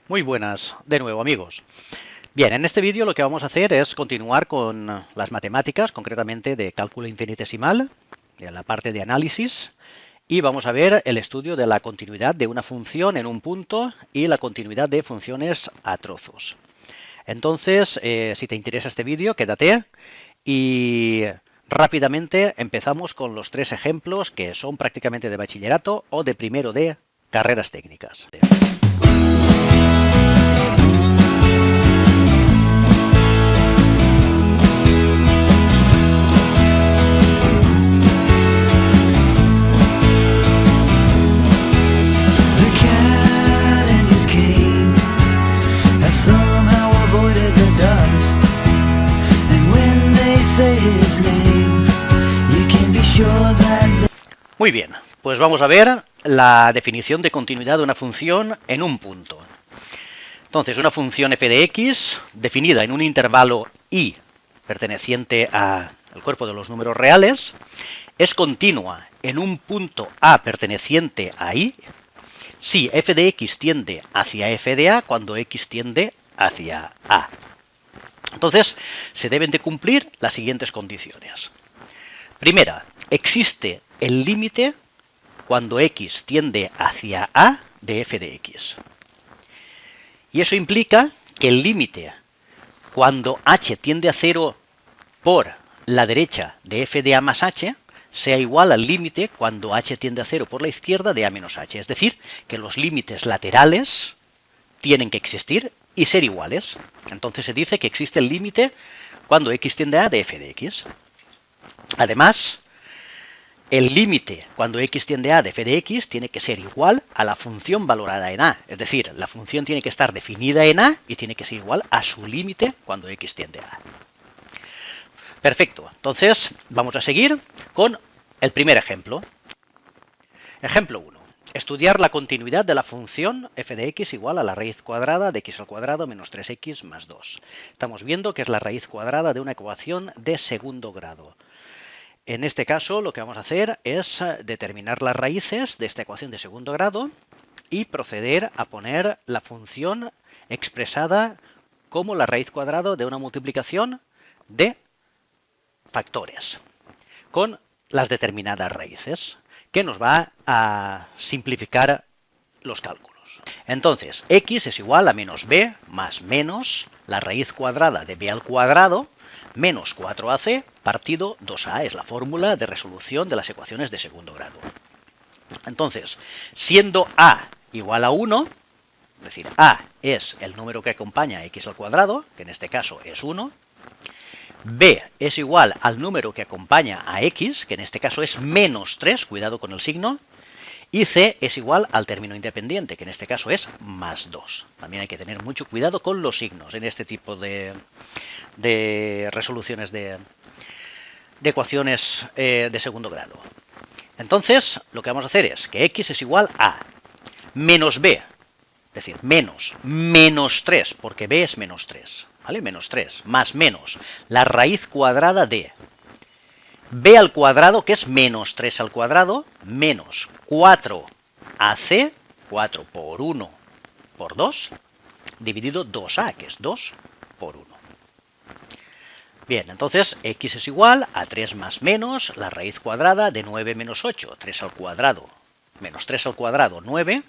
Muy buenas, de nuevo amigos. Bien, en este vídeo lo que vamos a hacer es continuar con las matemáticas, concretamente de cálculo infinitesimal, en la parte de análisis, y vamos a ver el estudio de la continuidad de una función en un punto y la continuidad de funciones a trozos. Entonces, si te interesa este vídeo, quédate y rápidamente empezamos con los tres ejemplos que son prácticamente de bachillerato o de primero de carreras técnicas. Muy bien, pues vamos a ver la definición de continuidad de una función en un punto. Entonces, una función f de x, definida en un intervalo i perteneciente al cuerpo de los números reales, es continua en un punto a perteneciente a i, si f de x tiende hacia f de a cuando x tiende hacia a. Entonces, se deben de cumplir las siguientes condiciones. Primera, existe el límite cuando x tiende hacia a de f de x. Y eso implica que el límite cuando h tiende a 0 por la derecha de f de a más h sea igual al límite cuando h tiende a 0 por la izquierda de a menos h. Es decir, que los límites laterales tienen que existir y ser iguales. Entonces se dice que existe el límite cuando x tiende a de f de x. Además, el límite cuando x tiende a de f de x tiene que ser igual a la función valorada en a. Es decir, la función tiene que estar definida en a y tiene que ser igual a su límite cuando x tiende a a. Perfecto. Entonces, vamos a seguir con el primer ejemplo. Ejemplo 1. Estudiar la continuidad de la función f de x igual a la raíz cuadrada de x al cuadrado menos 3x más 2. Estamos viendo que es la raíz cuadrada de una ecuación de segundo grado. En este caso, lo que vamos a hacer es determinar las raíces de esta ecuación de segundo grado y proceder a poner la función expresada como la raíz cuadrada de una multiplicación de factores con las determinadas raíces, que nos va a simplificar los cálculos. Entonces, x es igual a menos b más menos la raíz cuadrada de b al cuadrado menos 4ac partido 2a, es la fórmula de resolución de las ecuaciones de segundo grado. Entonces, siendo a igual a 1, es decir, a es el número que acompaña a x al cuadrado, que en este caso es 1, b es igual al número que acompaña a x, que en este caso es menos 3, cuidado con el signo, y c es igual al término independiente, que en este caso es más 2. También hay que tener mucho cuidado con los signos en este tipo de resoluciones de ecuaciones de segundo grado. Entonces, lo que vamos a hacer es que x es igual a menos b, es decir, menos 3, porque b es menos 3, ¿vale? Menos 3, más menos la raíz cuadrada de b al cuadrado, que es menos 3 al cuadrado, menos 4ac, 4 por 1 por 2, dividido 2a, que es 2 por 1. Bien, entonces x es igual a 3 más menos la raíz cuadrada de 9 menos 8, 3 al cuadrado, menos 3 al cuadrado, 9,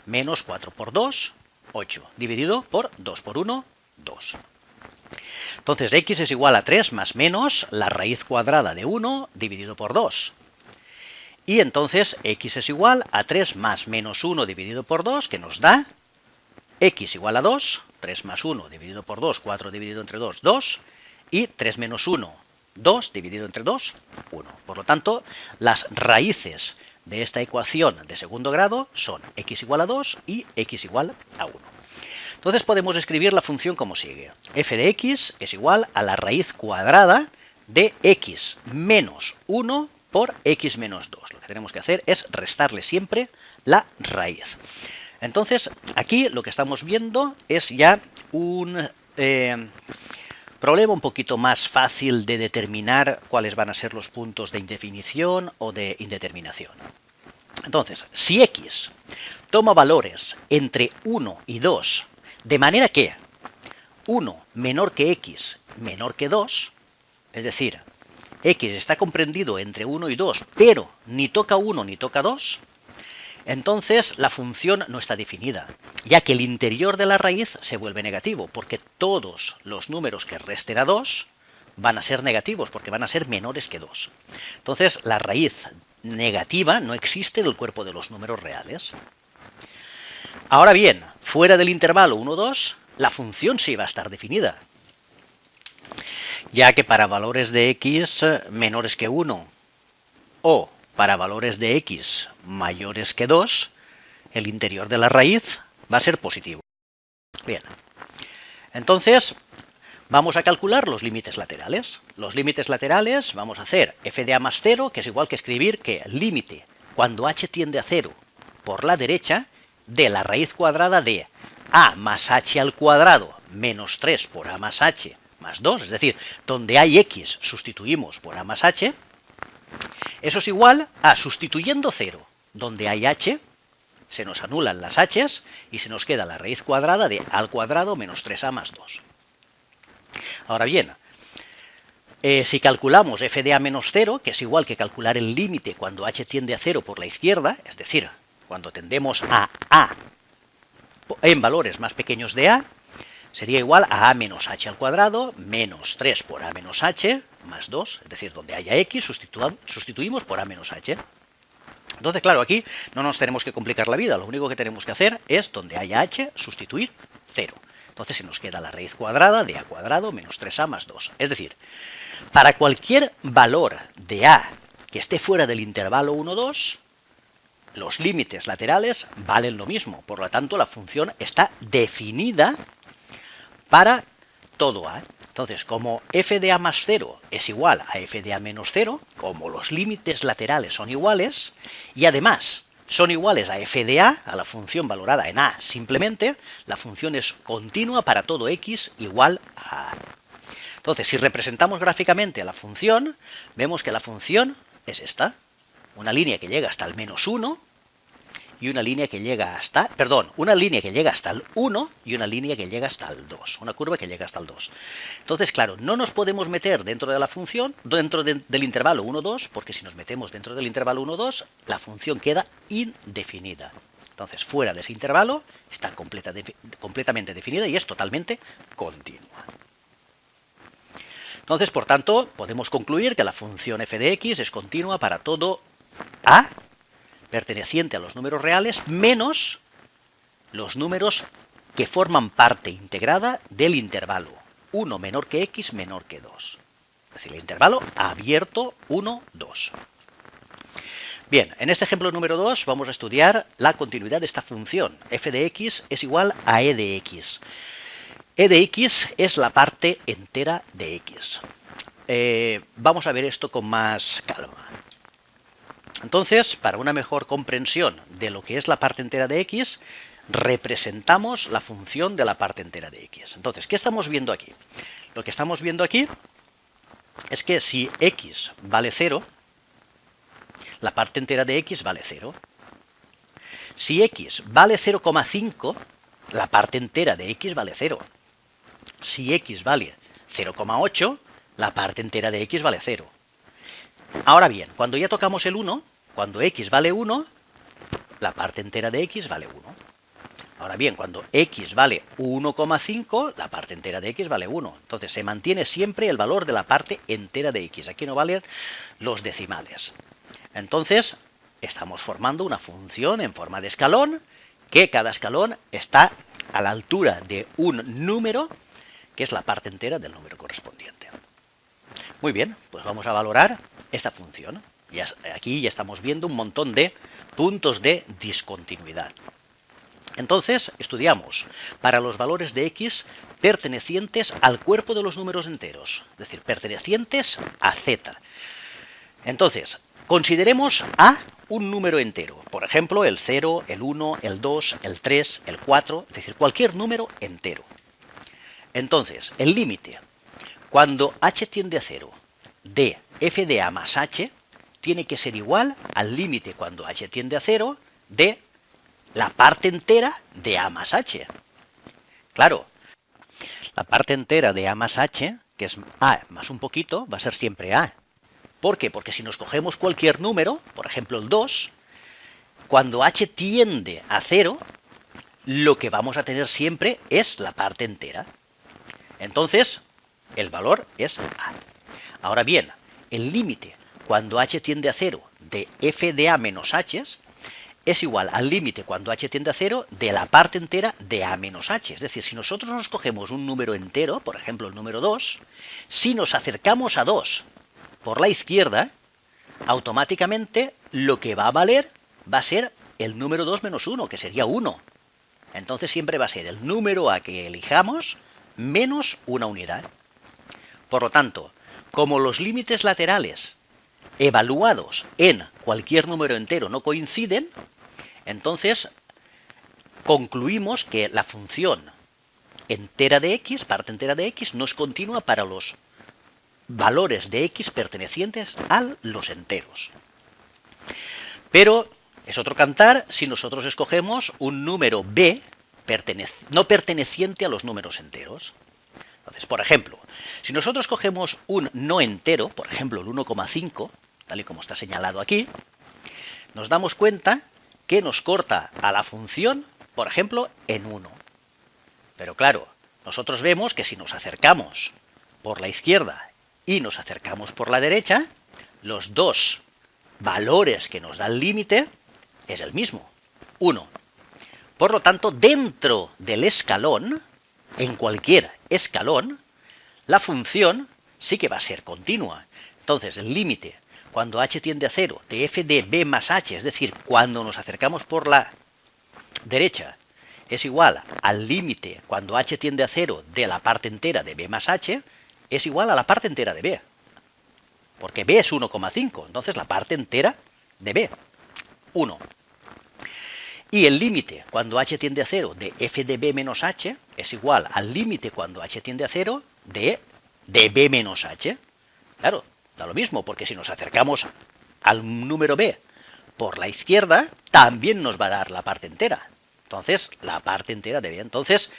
menos 4 por 2, 8, dividido por 2 por 1, 2. Entonces x es igual a 3 más menos la raíz cuadrada de 1 dividido por 2. Y entonces x es igual a 3 más menos 1 dividido por 2, que nos da x igual a 2, 3 más 1 dividido por 2, 4 dividido entre 2, 2, y 3 menos 1, 2 dividido entre 2, 1. Por lo tanto, las raíces de esta ecuación de segundo grado son x igual a 2 y x igual a 1. Entonces podemos escribir la función como sigue. F de x es igual a la raíz cuadrada de x menos 1 por x menos 2. Lo que tenemos que hacer es restarle siempre la raíz. Entonces, aquí lo que estamos viendo es ya un problema un poquito más fácil de determinar cuáles van a ser los puntos de indefinición o de indeterminación. Entonces, si x toma valores entre 1 y 2 De manera que 1 menor que x menor que 2, es decir, x está comprendido entre 1 y 2, pero ni toca 1 ni toca 2, entonces la función no está definida, ya que el interior de la raíz se vuelve negativo, porque todos los números que resten a 2 van a ser negativos, porque van a ser menores que 2. Entonces la raíz negativa no existe del cuerpo de los números reales. Ahora bien, fuera del intervalo 1, 2, la función sí va a estar definida, ya que para valores de x menores que 1 o para valores de x mayores que 2, el interior de la raíz va a ser positivo. Bien, entonces vamos a calcular los límites laterales. Los límites laterales vamos a hacer f de a más 0, que es igual que escribir que límite cuando h tiende a 0 por la derecha de la raíz cuadrada de a más h al cuadrado menos 3 por a más h más 2, es decir, donde hay x sustituimos por a más h, eso es igual a sustituyendo 0, donde hay h, se nos anulan las h's y se nos queda la raíz cuadrada de a al cuadrado menos 3a más 2. Ahora bien, si calculamos f de a menos 0, que es igual que calcular el límite cuando h tiende a 0 por la izquierda, es decir, cuando tendemos a en valores más pequeños de a, sería igual a menos h al cuadrado menos 3 por a menos h más 2, es decir, donde haya x sustituimos por a menos h. Entonces, claro, aquí no nos tenemos que complicar la vida, lo único que tenemos que hacer es, donde haya h, sustituir 0. Entonces se nos queda la raíz cuadrada de a cuadrado menos 3a más 2. Es decir, para cualquier valor de a que esté fuera del intervalo 1, 2, los límites laterales valen lo mismo. Por lo tanto, la función está definida para todo a. Entonces, como f de a más 0 es igual a f de a menos 0, como los límites laterales son iguales, y además son iguales a f de a la función valorada en a simplemente, la función es continua para todo x igual a a. Entonces, si representamos gráficamente a la función, vemos que la función es esta, una línea que llega hasta el menos 1, y una línea que llega hasta, una línea que llega hasta el 1 y una línea que llega hasta el 2, una curva que llega hasta el 2. Entonces, claro, no nos podemos meter dentro de la función, dentro del intervalo 1, 2, porque si nos metemos dentro del intervalo 1, 2, la función queda indefinida. Entonces, fuera de ese intervalo está completamente definida y es totalmente continua. Entonces, por tanto, podemos concluir que la función f de x es continua para todo a perteneciente a los números reales, menos los números que forman parte integrada del intervalo 1 menor que x menor que 2. Es decir, el intervalo abierto 1, 2. Bien, en este ejemplo número 2 vamos a estudiar la continuidad de esta función. F de x es igual a e de x. E de x es la parte entera de x. Vamos a ver esto con más calma. Entonces, para una mejor comprensión de lo que es la parte entera de x, representamos la función de la parte entera de x. Entonces, ¿qué estamos viendo aquí? Lo que estamos viendo aquí es que si x vale 0, la parte entera de x vale 0. Si x vale 0,5, la parte entera de x vale 0. Si x vale 0,8, la parte entera de x vale 0. Ahora bien, cuando ya tocamos el 1, cuando x vale 1, la parte entera de x vale 1. Ahora bien, cuando x vale 1,5, la parte entera de x vale 1. Entonces se mantiene siempre el valor de la parte entera de x. Aquí no valen los decimales. Entonces estamos formando una función en forma de escalón, que cada escalón está a la altura de un número, que es la parte entera del número correspondiente. Muy bien, pues vamos a valorar esta función. Aquí ya estamos viendo un montón de puntos de discontinuidad. Entonces, estudiamos para los valores de x pertenecientes al cuerpo de los números enteros, es decir, pertenecientes a z. Entonces, consideremos a un número entero, por ejemplo, el 0, el 1, el 2, el 3, el 4, es decir, cualquier número entero. Entonces, el límite, cuando h tiende a 0, de f de a más h, tiene que ser igual al límite cuando h tiende a 0 de la parte entera de a más h. Claro, la parte entera de a más h, que es a más un poquito, va a ser siempre a. ¿Por qué? Porque si nos cogemos cualquier número, por ejemplo el 2, cuando h tiende a 0, lo que vamos a tener siempre es la parte entera. Entonces, el valor es a. Ahora bien, el límite cuando h tiende a 0 de f de a menos h es igual al límite cuando h tiende a 0 de la parte entera de a menos h. Es decir, si nosotros nos cogemos un número entero, por ejemplo el número 2, si nos acercamos a 2 por la izquierda, automáticamente lo que va a valer va a ser el número 2 menos 1, que sería 1. Entonces siempre va a ser el número a que elijamos menos una unidad. Por lo tanto, como los límites laterales evaluados en cualquier número entero no coinciden, entonces concluimos que la función entera de x, parte entera de x, no es continua para los valores de x pertenecientes a los enteros. Pero es otro cantar si nosotros escogemos un número b no perteneciente a los números enteros. Entonces, por ejemplo, si nosotros cogemos un no entero, por ejemplo el 1,5, tal y como está señalado aquí, nos damos cuenta que nos corta a la función, por ejemplo, en 1. Pero claro, nosotros vemos que si nos acercamos por la izquierda y nos acercamos por la derecha, los dos valores que nos da el límite es el mismo, 1. Por lo tanto, dentro del escalón, en cualquier escalón, la función sí que va a ser continua. Entonces, el límite cuando h tiende a 0 de f de b más h, es decir, cuando nos acercamos por la derecha, es igual al límite cuando h tiende a 0 de la parte entera de b más h, es igual a la parte entera de b. Porque b es 1,5, entonces la parte entera de b, 1. Y el límite cuando h tiende a 0 de f de b menos h es igual al límite cuando h tiende a 0 de b menos h. Claro, da lo mismo, porque si nos acercamos al número b por la izquierda, también nos va a dar la parte entera. Entonces, la parte entera de b. Entonces,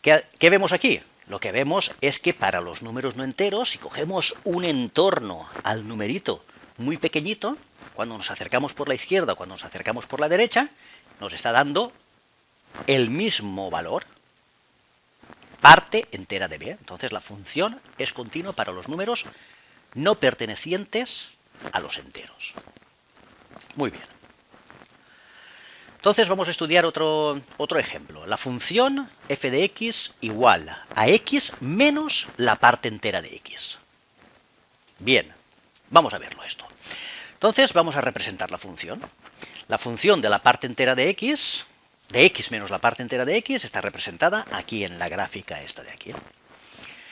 ¿qué vemos aquí? Lo que vemos es que para los números no enteros, si cogemos un entorno al numerito muy pequeñito, cuando nos acercamos por la izquierda o cuando nos acercamos por la derecha, nos está dando el mismo valor, parte entera de b. Entonces la función es continua para los números no pertenecientes a los enteros. Muy bien. Entonces vamos a estudiar otro ejemplo. La función f de x igual a x menos la parte entera de x. Bien, vamos a verlo esto. Entonces vamos a representar la función. La función de la parte entera de x menos la parte entera de x, está representada aquí en la gráfica esta de aquí.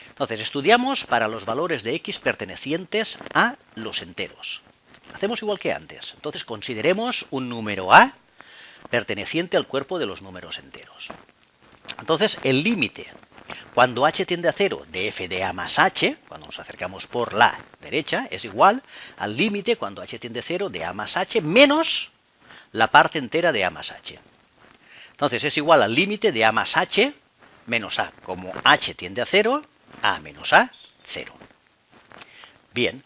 Entonces, estudiamos para los valores de x pertenecientes a los enteros. Hacemos igual que antes. Entonces, consideremos un número a perteneciente al cuerpo de los números enteros. Entonces, el límite cuando h tiende a 0 de f de a más h, cuando nos acercamos por la derecha, es igual al límite cuando h tiende a 0 de a más h menos la parte entera de a más h. Entonces es igual al límite de a más h menos a. Como h tiende a 0, a menos a, 0. Bien,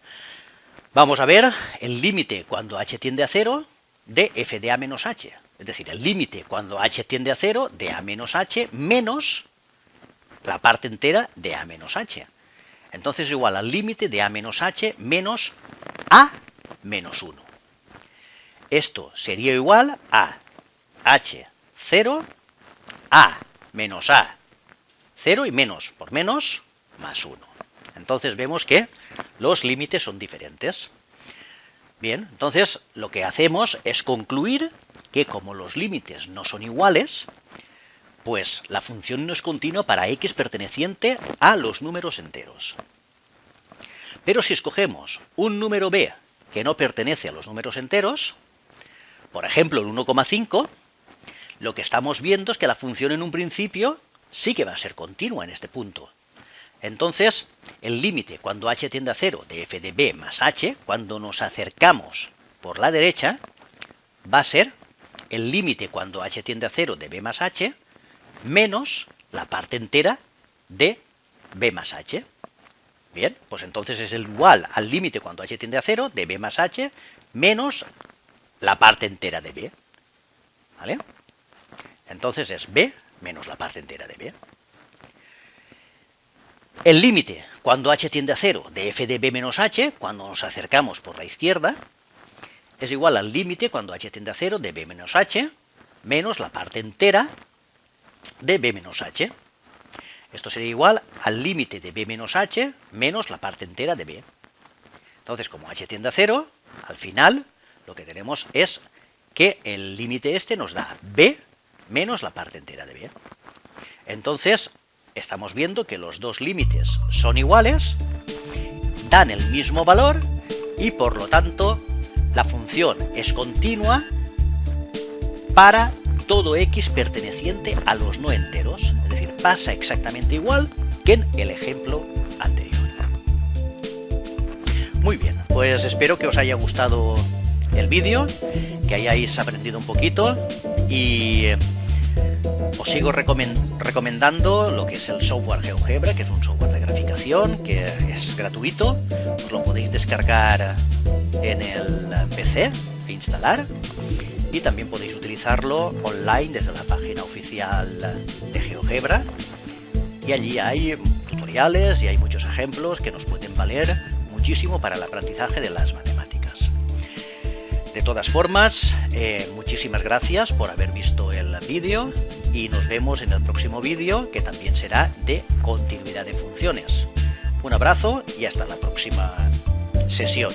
vamos a ver el límite cuando h tiende a 0 de f de a menos h. Es decir, el límite cuando h tiende a 0 de a menos h menos la parte entera de a menos h. Entonces es igual al límite de a menos h menos a menos 1. Esto sería igual a h 0, a menos a 0 y menos por menos más 1. Entonces vemos que los límites son diferentes. Bien, entonces lo que hacemos es concluir que como los límites no son iguales, pues la función no es continua para x perteneciente a los números enteros. Pero si escogemos un número b que no pertenece a los números enteros, por ejemplo el 1,5, lo que estamos viendo es que la función en un principio sí que va a ser continua en este punto. Entonces, el límite cuando h tiende a 0 de f de b más h, cuando nos acercamos por la derecha, va a ser el límite cuando h tiende a 0 de b más h menos la parte entera de b más h. Bien, pues entonces es igual al límite cuando h tiende a 0 de b más h menos la parte entera de b. ¿Vale? Entonces es b menos la parte entera de b. El límite cuando h tiende a 0 de f de b menos h, cuando nos acercamos por la izquierda, es igual al límite cuando h tiende a 0 de b menos h menos la parte entera de b menos h. Esto sería igual al límite de b menos h menos la parte entera de b. Entonces, como h tiende a 0, al final lo que tenemos es que el límite este nos da b menos la parte entera de b. Entonces, estamos viendo que los dos límites son iguales, dan el mismo valor y por lo tanto la función es continua para todo x perteneciente a los no enteros. Es decir, pasa exactamente igual que en el ejemplo anterior. Muy bien, pues espero que os haya gustado el vídeo, que hayáis aprendido un poquito y os sigo recomendando lo que es el software GeoGebra, que es un software de graficación, que es gratuito. Os lo podéis descargar en el PC e instalar. Y también podéis utilizarlo online desde la página oficial de GeoGebra. Y allí hay tutoriales y hay muchos ejemplos que nos pueden valer muchísimo para el aprendizaje de las matemáticas. De todas formas, muchísimas gracias por haber visto el vídeo y nos vemos en el próximo vídeo, que también será de continuidad de funciones. Un abrazo y hasta la próxima sesión.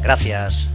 Gracias.